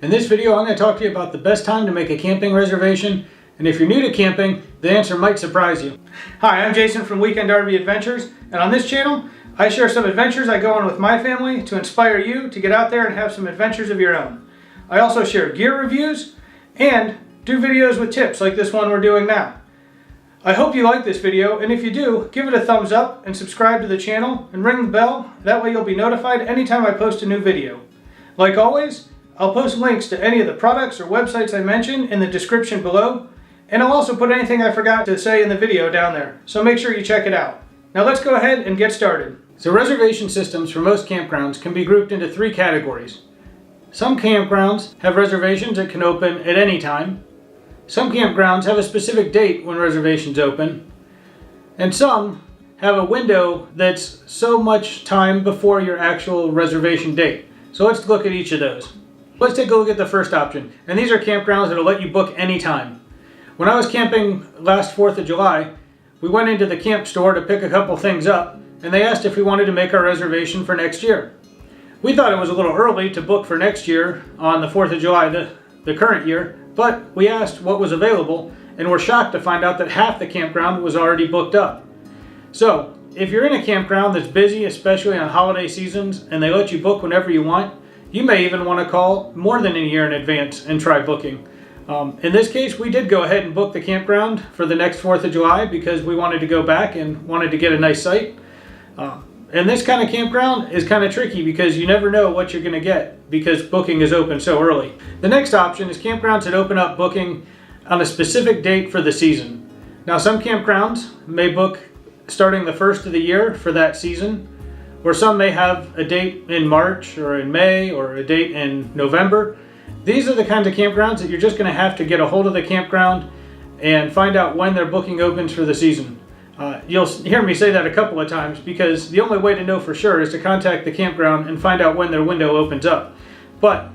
In this video, I'm going to talk to you about the best time to make a camping reservation, and if you're new to camping, the answer might surprise you. Hi, I'm Jason from Weekend RV Adventures, and on this channel, I share some adventures I go on with my family to inspire you to get out there and have some adventures of your own. I also share gear reviews and do videos with tips like this one we're doing now. I hope you like this video, and if you do, give it a thumbs up and subscribe to the channel and ring the bell. That way you'll be notified anytime I post a new video. Like always, I'll post links to any of the products or websites I mentioned in the description below, and I'll also put anything I forgot to say in the video down there, so make sure you check it out. Now let's go ahead and get started. So reservation systems for most campgrounds can be grouped into three categories. Some campgrounds have reservations that can open at any time. Some campgrounds have a specific date when reservations open. And some have a window that's so much time before your actual reservation date. So let's look at each of those. Let's take a look at the first option. And these are campgrounds that will let you book anytime. When I was camping last 4th of July, we went into the camp store to pick a couple things up, and they asked if we wanted to make our reservation for next year. We thought it was a little early to book for next year on the 4th of July, the current year, but we asked what was available, and were shocked to find out that half the campground was already booked up. So, if you're in a campground that's busy, especially on holiday seasons, and they let you book whenever you want, you may even want to call more than a year in advance and try booking. In this case, we did go ahead and book the campground for the next 4th of July because we wanted to go back and wanted to get a nice site. And this kind of campground is kind of tricky because you never know what you're going to get because booking is open so early. The next option is campgrounds that open up booking on a specific date for the season. Now some campgrounds may book starting the first of the year for that season, or some may have a date in March or in May or a date in November. These are the kinds of campgrounds that you're just going to have to get a hold of the campground and find out when their booking opens for the season. You'll hear me say that a couple of times because the only way to know for sure is to contact the campground and find out when their window opens up. But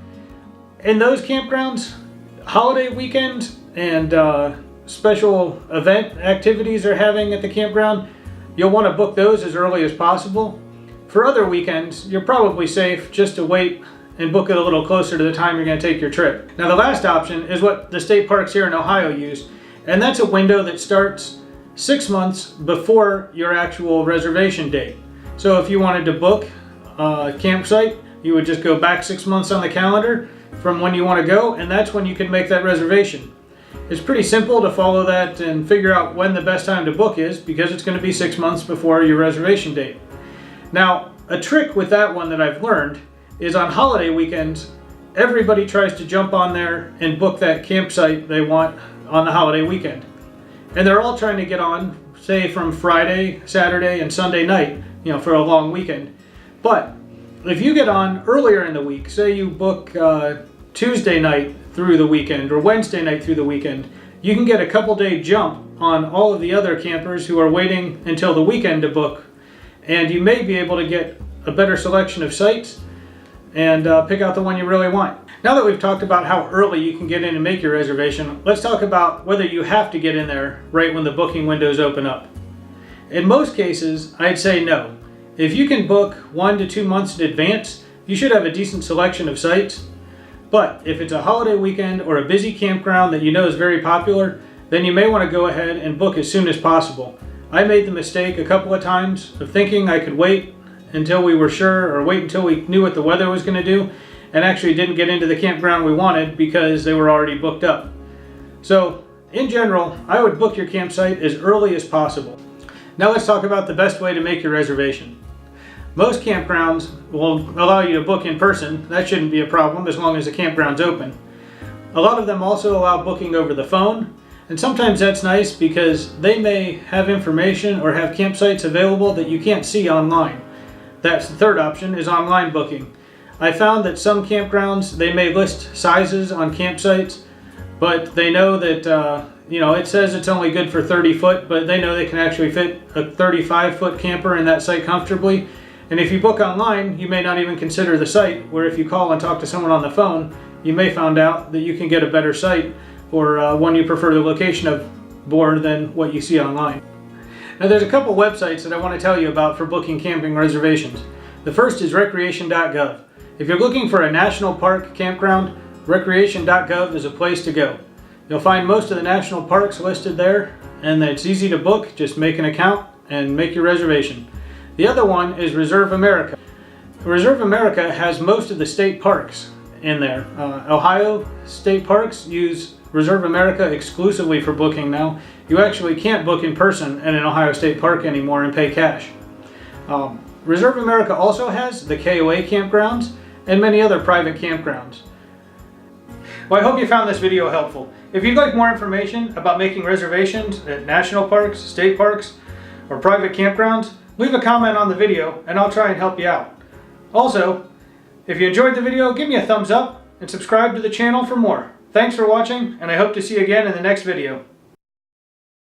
in those campgrounds, holiday weekends and special event activities they're having at the campground, you'll want to book those as early as possible. For other weekends, you're probably safe just to wait and book it a little closer to the time you're going to take your trip. Now the last option is what the state parks here in Ohio use, and that's a window that starts 6 months before your actual reservation date. So if you wanted to book a campsite, you would just go back 6 months on the calendar from when you want to go, and that's when you can make that reservation. It's pretty simple to follow that and figure out when the best time to book is because it's going to be 6 months before your reservation date. Now, a trick with that one that I've learned is on holiday weekends, everybody tries to jump on there and book that campsite they want on the holiday weekend. And they're all trying to get on, say, from Friday, Saturday, and Sunday night, for a long weekend. But if you get on earlier in the week, say you book Tuesday night through the weekend or Wednesday night through the weekend, you can get a couple-day jump on all of the other campers who are waiting until the weekend to book. And you may be able to get a better selection of sites and pick out the one you really want. Now that we've talked about how early you can get in and make your reservation, let's talk about whether you have to get in there right when the booking windows open up. In most cases, I'd say no. If you can book 1 to 2 months in advance, you should have a decent selection of sites. But if it's a holiday weekend or a busy campground that you know is very popular, then you may want to go ahead and book as soon as possible. I made the mistake a couple of times of thinking I could wait until we were sure or wait until we knew what the weather was going to do, and actually didn't get into the campground we wanted because they were already booked up. So in general, I would book your campsite as early as possible. Now let's talk about the best way to make your reservation. Most campgrounds will allow you to book in person. That shouldn't be a problem as long as the campground's open. A lot of them also allow booking over the phone, and sometimes that's nice because they may have information or have campsites available that you can't see online. That's the third option, is online booking. I found that some campgrounds, they may list sizes on campsites, but they know that, it says it's only good for 30 foot, but they know they can actually fit a 35-foot camper in that site comfortably. And if you book online, you may not even consider the site, where if you call and talk to someone on the phone, you may find out that you can get a better site or one you prefer the location of more than what you see online. Now there's a couple websites that I want to tell you about for booking camping reservations. The first is recreation.gov. If you're looking for a national park campground, recreation.gov is a place to go. You'll find most of the national parks listed there, and it's easy to book. Just make an account and make your reservation. The other one is Reserve America. Reserve America has most of the state parks in there. Ohio state parks use Reserve America exclusively for booking now. You actually can't book in person at an Ohio State park anymore and pay cash. Reserve America also has the KOA campgrounds and many other private campgrounds. Well, I hope you found this video helpful. If you'd like more information about making reservations at national parks, state parks, or private campgrounds, leave a comment on the video and I'll try and help you out. Also, if you enjoyed the video, give me a thumbs up and subscribe to the channel for more. Thanks for watching, and I hope to see you again in the next video.